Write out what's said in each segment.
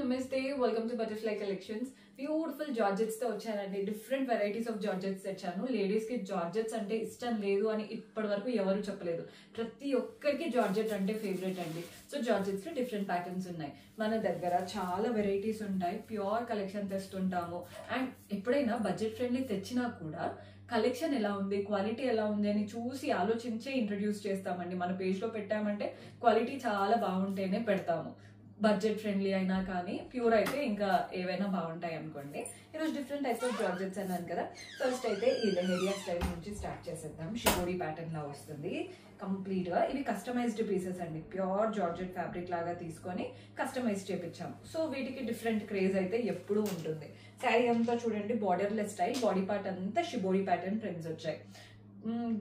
నమస్తే welcome to butterfly collections. Beautiful georgettes తో వచ్చానండి. డిఫరెంట్ వెరైటీస్ ఆఫ్ జార్జెట్స్ తెచ్చాను. లేడీస్ కి జార్జెట్స్ అంటే ఇష్టం లేదు అని ఇప్పటి వరకు ఎవరు చెప్పలేదు. ప్రతి ఒక్కరికి జార్జెట్ అంటే ఫేవరెట్ అండి. సో జార్జెట్స్ లో డిఫరెంట్ ప్యాటర్న్స్ ఉన్నాయి. మన దగ్గర చాలా వెరైటీస్ ఉంటాయి. ప్యూర్ కలెక్షన్ తెస్తుంటాము. అండ్ ఎప్పుడైనా బడ్జెట్ ఫ్రెండ్లీ తెచ్చినా కూడా కలెక్షన్ ఎలా ఉంది, క్వాలిటీ ఎలా ఉంది అని చూసి ఆలోచించే ఇంట్రడ్యూస్ చేస్తామండి. మన పేజ్ లో పెట్టామంటే క్వాలిటీ చాలా బాగుంటేనే పెడతాము. బడ్జెట్ ఫ్రెండ్లీ అయినా కానీ ప్యూర్ అయితే ఇంకా ఏవైనా బాగుంటాయి అనుకోండి. ఈరోజు డిఫరెంట్ టైప్స్ ఆఫ్ జార్జెట్స్ అన్నాను కదా. ఫస్ట్ అయితే ఈ లెహరియా స్టైల్ నుంచి స్టార్ట్ చేసేద్దాం. షిబోరి ప్యాటర్న్ లా వస్తుంది కంప్లీట్ గా. ఇవి కస్టమైజ్డ్ పీసెస్ అండి. ప్యూర్ జార్జెట్ ఫ్యాబ్రిక్ లాగా తీసుకొని కస్టమైజ్ చేపించాము. సో వీటికి డిఫరెంట్ క్రేజ్ అయితే ఎప్పుడూ ఉంటుంది. శారీ అంతా చూడండి బార్డర్లెస్ స్టైల్, బాడీ పార్ట్ అంతా షిబోరి ప్యాటర్న్ ప్రింట్స్ వచ్చాయి.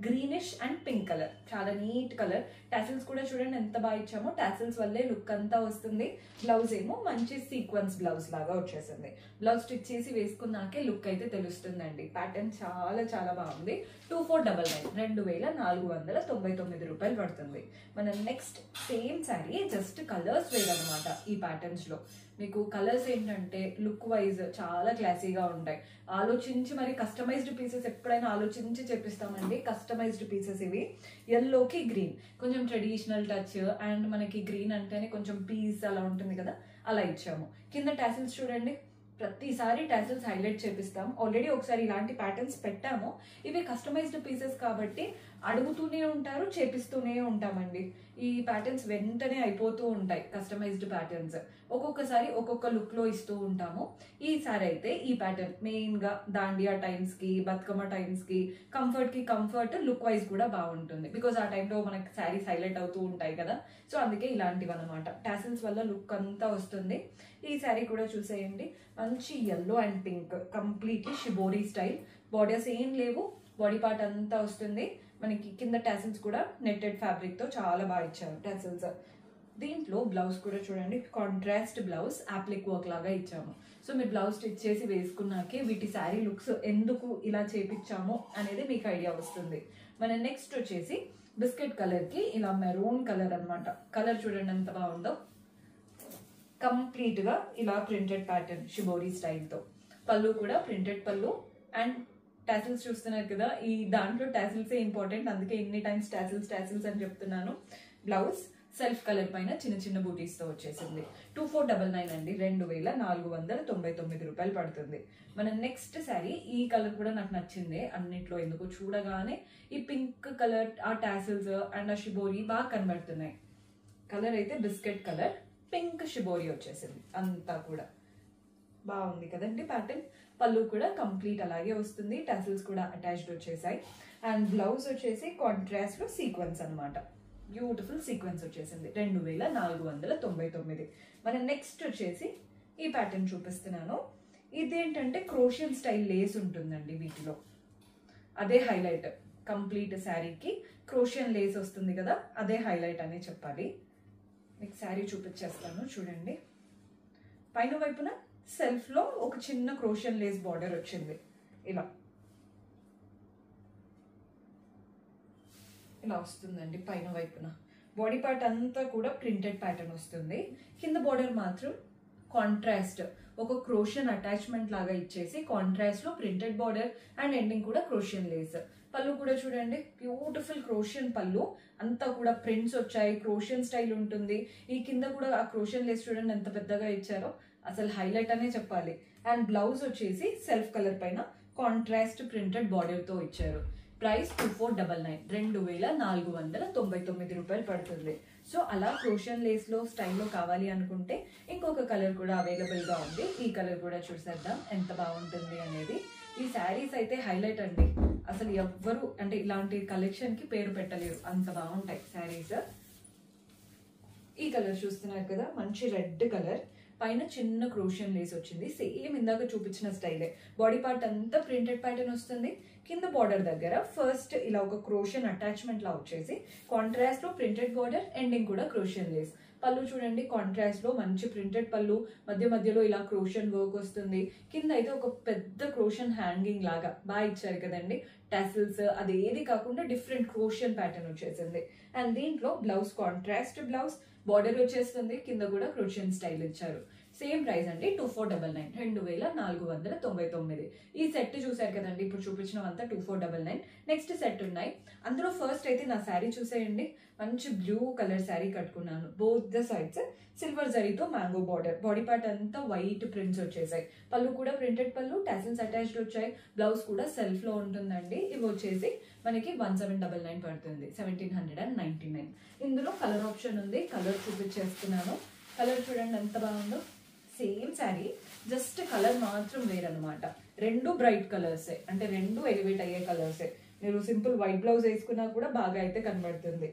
గ్రీనిష్ అండ్ పింక్ కలర్, చాలా నీట్ కలర్. టాసిల్స్ కూడా చూడండి ఎంత బాగా ఇచ్చామో. టాసిల్స్ వల్లే లుక్ అంతా వస్తుంది. బ్లౌజ్ ఏమో మంచి సీక్వెన్స్ బ్లౌజ్ లాగా వచ్చేసింది. బ్లౌజ్ స్టిచ్ చేసి వేసుకున్నాకే లుక్ అయితే తెలుస్తుందండి. ప్యాటర్న్ చాలా చాలా బాగుంది. 2499 2499 రూపాయలు పడుతుంది. మన next same sari, just colours వేర్ అనమాట. ఈ ప్యాటర్న్స్ లో మీకు కలర్స్ ఏంటంటే లుక్ వైజ్ చాలా క్లాసీగా ఉంటాయి. ఆలోచించి మరి కస్టమైజ్డ్ పీసెస్ ఎప్పుడైనా ఆలోచించి చేపిస్తామండి. కస్టమైజ్డ్ పీసెస్ ఇవి. ఎల్లోకి గ్రీన్, కొంచెం ట్రెడిషనల్ టచ్. అండ్ మనకి గ్రీన్ అంటేనే కొంచెం పీస్ అలా ఉంటుంది కదా, అలా ఇచ్చాము. కింద టాసిల్స్ చూడండి, ప్రతిసారి టాసిల్స్ హైలైట్ చేపిస్తాం. ఆల్రెడీ ఒకసారి ఇలాంటి ప్యాటర్న్స్ పెట్టాము. ఇవి కస్టమైజ్డ్ పీసెస్ కాబట్టి అడుగుతూనే ఉంటారు, చేపిస్తూనే ఉంటామండి. ఈ ప్యాటర్న్స్ వెంటనే అయిపోతూ ఉంటాయి. కస్టమైజ్డ్ ప్యాటర్న్స్ ఒక్కొక్కసారి ఒక్కొక్క లుక్ లో ఇస్తూ ఉంటాము. ఈసారి అయితే ఈ ప్యాటర్న్ మెయిన్ గా దాండియా టైమ్స్ కి, బతుకమ్మ టైమ్స్ కి కంఫర్ట్ లుక్ వైజ్ కూడా బాగుంటుంది. బికాస్ ఆ టైంలో మనకి శారీస్ హైలైట్ అవుతూ ఉంటాయి కదా. సో అందుకే ఇలాంటివి అనమాట. టాసిల్స్ వల్ల లుక్ అంతా వస్తుంది. ఈ శారీ కూడా చూసేయండి, మంచి yellow and pink, completely shibori style. Borders ఏం లేవు, బాడీ పార్ట్ అంతా వస్తుంది. మనకి కింద టాసిల్స్ కూడా నెట్టెడ్ ఫ్యాబ్రిక్ తో చాలా బాగా ఇచ్చారు టాసిల్స్. దీంట్లో బ్లౌజ్ కూడా చూడండి, కాంట్రాస్ట్ బ్లౌజ్, అప్లిక్ వర్క్ లాగా ఇచ్చాము. సో మీరు బ్లౌజ్ స్టిచ్ చేసి వేసుకున్నాకే వీటి శారీ లుక్స్ ఎందుకు ఇలా చేపించాము అనేది మీకు ఐడియా వస్తుంది. మన నెక్స్ట్ వచ్చేసి బిస్కెట్ కలర్ కి ఇలా మెరూన్ కలర్ అనమాట. కలర్ చూడండి ఎంత బాగుందో. కంప్లీట్ గా ఇలా ప్రింటెడ్ ప్యాటర్న్ షిబోరి స్టైల్ తో. పళ్ళు కూడా ప్రింటెడ్ పళ్ళు. అండ్ టాసిల్స్ చూస్తున్నారు కదా, ఈ దాంట్లో టాసిల్సే ఇంపార్టెంట్, అందుకే ఎన్ని టైమ్స్ టాసిల్స్ అని చెప్తున్నాను. బ్లౌజ్ సెల్ఫ్ కలర్ పైన చిన్న చిన్న బూటీస్ తో వచ్చేసింది. 2499 అండి, 2499 రూపాయలు పడుతుంది. మన నెక్స్ట్ శారీ, ఈ కలర్ కూడా నాకు నచ్చింది అన్నిట్లో. ఎందుకు చూడగానే ఈ పింక్ కలర్, ఆ టాసిల్స్ అండ్ ఆ షిబోరి బాగా కనబడుతున్నాయి. కలర్ అయితే బిస్కెట్ కలర్, పింక్ షిబోరి వచ్చేసింది. అంతా కూడా బాగుంది కదండి ప్యాటర్న్. పళ్ళు కూడా కంప్లీట్ అలాగే వస్తుంది. టాసిల్స్ కూడా అటాచ్డ్ వచ్చేసాయి. అండ్ బ్లౌజ్ వచ్చేసి కాంట్రాస్ట్ లో సీక్వెన్స్ అనమాట. బ్యూటిఫుల్ సీక్వెన్స్ వచ్చేసింది. 2499. మన నెక్స్ట్ వచ్చేసి ఈ ప్యాటర్న్ చూపిస్తున్నాను. ఇదేంటంటే క్రోషియన్ స్టైల్ లేస్ ఉంటుందండి వీటిలో. అదే హైలైట్. కంప్లీట్ శారీకి క్రోషియన్ లేస్ వస్తుంది కదా, అదే హైలైట్ అని చెప్పాలి. మీకు శారీ చూపించేస్తాను చూడండి. పైన వైపున సెల్ఫ్ లో ఒక చిన్న క్రోషియన్ లేస్ బార్డర్ వచ్చింది. ఇలా ఇలా వస్తుందండి పైన వైపున. బాడీ పార్ట్ అంతా కూడా ప్రింటెడ్ ప్యాటర్న్ వస్తుంది. కింద బార్డర్ మాత్రం కాంట్రాస్ట్, ఒక క్రోషియన్ అటాచ్మెంట్ లాగా ఇచ్చేసి కాంట్రాస్ట్ లో ప్రింటెడ్ బార్డర్ అండ్ ఎండింగ్ కూడా క్రోషియన్ లేస్. పళ్ళు కూడా చూడండి, బ్యూటిఫుల్ క్రోషియన్ పళ్ళు. అంతా కూడా ప్రింట్స్ వచ్చాయి, క్రోషియన్ స్టైల్ ఉంటుంది. ఈ కింద కూడా ఆ క్రోషియన్ లేస్ చూడండి ఎంత పెద్దగా ఇచ్చారో, అసలు హైలైట్ అనే చెప్పాలి. అండ్ బ్లౌజ్ వచ్చేసి సెల్ఫ్ కలర్ పైన కాంట్రాస్ట్ ప్రింటెడ్ బార్డర్ తో ఇచ్చారు. ప్రైస్ 2499 2499 రూపాయలు పడుతుంది. సో అలా క్రోషియన్ లేస్ లో స్టైల్లో కావాలి అనుకుంటే ఇంకొక కలర్ కూడా అవైలబుల్ గా ఉంది. ఈ కలర్ కూడా చూసేద్దాం ఎంత బాగుంటుంది అనేది. ఈ శారీస్ అయితే హైలైట్ అండి. అసలు ఎవ్వరు అంటే ఇలాంటి కలెక్షన్ కి పేరు పెట్టలేరు, అంత బాగుంటాయి శారీస్. ఈ కలర్ చూస్తున్నారు కదా, మంచి రెడ్ కలర్. పైన చిన్న క్రోషియన్ లేస్ వచ్చింది. సేమ్ ఇందాక చూపించిన స్టైలే. బాడీ పార్ట్ అంతా ప్రింటెడ్ ప్యాటర్న్ వస్తుంది. కింద బార్డర్ దగ్గర ఫస్ట్ ఇలా ఒక క్రోషియన్ అటాచ్మెంట్ లా వచ్చేసి కాంట్రాస్ట్ లో ప్రింటెడ్ బార్డర్, ఎండింగ్ కూడా క్రోషియన్ లేస్. పళ్ళు చూడండి, కాంట్రాస్ట్ లో మంచి ప్రింటెడ్ పళ్ళు, మధ్యలో ఇలా క్రోషియన్ వర్క్ వస్తుంది. కింద అయితే ఒక పెద్ద క్రోషియన్ హ్యాంగింగ్ లాగా బాగా ఇచ్చారు కదండి. టాసిల్స్ అదేది కాకుండా డిఫరెంట్ క్రోషియన్ ప్యాటర్న్ వచ్చేసింది. అండ్ దీంట్లో బ్లౌజ్ కాంట్రాస్ట్ బ్లౌజ్, బార్డర్ వచ్చేస్తుంది. కింద కూడా క్రోషియన్ స్టైల్ ఇచ్చారు. సేమ్ ప్రైస్ అండి 2499 2499. ఈ సెట్ చూసారు కదండి, ఇప్పుడు చూపించినవంతా 2499. నెక్స్ట్ సెట్ ఉన్నాయి. అందులో ఫస్ట్ అయితే నా శారీ చూసేయండి. మంచి బ్లూ కలర్ శారీ కట్టుకున్నాను. బోత్ ద సైడ్స్ సిల్వర్ జరీతో మ్యాంగో బార్డర్, బాడీ పార్ట్ అంతా వైట్ ప్రింట్స్ వచ్చేసాయి. పళ్ళు కూడా ప్రింటెడ్ పళ్ళు, టాసిల్స్ అటాచ్డ్ వచ్చాయి. బ్లౌజ్ కూడా సెల్ఫ్ లో ఉంటుందండి. ఇవి వచ్చేసి మనకి 1799 పడుతుంది, 1799. ఇందులో కలర్ ఆప్షన్ ఉంది, కలర్ చూపించేస్తున్నాను. కలర్ చూడండి ఎంత బాగుందో. సేమ్ శారీ, జస్ట్ కలర్ మాత్రం వేరనమాట. రెండు బ్రైట్ కలర్సే, అంటే రెండు ఎలివేట్ అయ్యే కలర్సే. మీరు సింపుల్ వైట్ బ్లౌజ్ వేసుకున్నా కూడా బాగా అయితే కనబడుతుంది.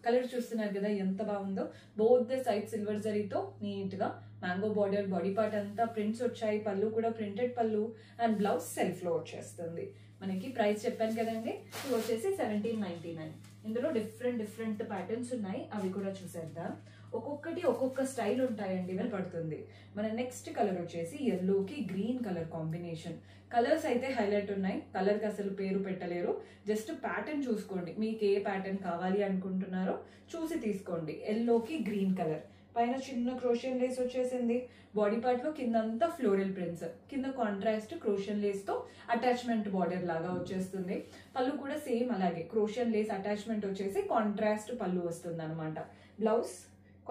కలర్ చూస్తున్నారు కదా ఎంత బాగుందో. బోత్ ద సైడ్ సిల్వర్ జరీతో నీట్ గా మ్యాంగో బార్డర్, బాడీ పార్ట్ అంతా ప్రింట్స్ వచ్చాయి. పళ్ళు కూడా ప్రింటెడ్ పళ్ళు అండ్ బ్లౌజ్ సెల్ఫ్ లో వచ్చేస్తుంది. మనకి ప్రైస్ చెప్పాను కదండి, ఇవి వచ్చేసి 1799. ఇందులో డిఫరెంట్ ప్యాటర్న్స్ ఉన్నాయి, అవి కూడా చూసేద్దాం. ఒక్కొక్కటి ఒక్కొక్క స్టైల్ ఉంటాయండి, ఇవి పడుతుంది. మన నెక్స్ట్ కలర్ వచ్చేసి ఎల్లోకి గ్రీన్ కలర్ కాంబినేషన్. కలర్స్ అయితే హైలైట్ ఉన్నాయి. కలర్కి అసలు పేరు పెట్టలేరు, జస్ట్ ప్యాటర్న్ చూసుకోండి. మీకు ఏ ప్యాటర్న్ కావాలి అనుకుంటున్నారో చూసి తీసుకోండి. ఎల్లోకి గ్రీన్ కలర్, పైన చిన్న క్రోషియన్ లేస్ వచ్చేసింది. బాడీ పార్ట్ లో కింద అంతా ఫ్లోరల్ ప్రింట్స్, కింద కాంట్రాస్ట్ క్రోషియన్ లేస్ తో అటాచ్మెంట్ బార్డర్ లాగా వచ్చేస్తుంది. పళ్ళు కూడా సేమ్ అలాగే క్రోషియన్ లేస్ అటాచ్మెంట్ వచ్చేసి కాంట్రాస్ట్ పళ్ళు వస్తుంది అనమాట. Blouse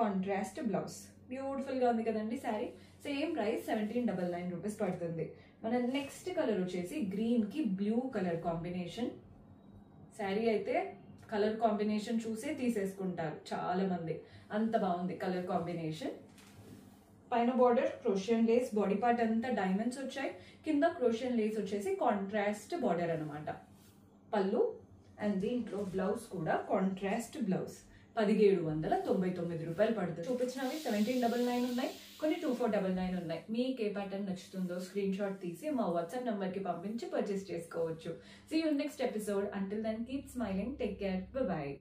contrast blouse. బ్యూటిఫుల్ గా ఉంది కదండి శారీ. సేమ్ ప్రైస్ 1799 రూపీస్ పడుతుంది. మన నెక్స్ట్ కలర్ వచ్చేసి గ్రీన్ కి బ్లూ కలర్ కాంబినేషన్. శారీ అయితే కలర్ కాంబినేషన్ చూసే తీసేసుకుంటారు చాలా మంది, అంత బాగుంది కలర్ కాంబినేషన్. పైన బార్డర్ క్రోషియన్ లేస్, బాడీ పార్ట్ అంతా డైమండ్స్ వచ్చాయి. కింద క్రోషియన్ లేస్ వచ్చేసి కాంట్రాస్ట్ బార్డర్ అనమాట. పళ్ళు అండ్ దీంట్లో బ్లౌజ్ కూడా కాంట్రాస్ట్ బ్లౌజ్. 1799 రూపాయలు పడుతుంది. చూపించినవి 1799 ఉన్నాయి, కొన్ని 2499 ఉన్నాయి. మీకు ఏ ప్యాటర్న్ నచ్చుతుందో స్క్రీన్ షాట్ తీసి మా వాట్సాప్ నంబర్ కి పంపించి పర్చేస్ చేసుకోవచ్చు. See you next episode. Until then keep smiling, take care, bye by.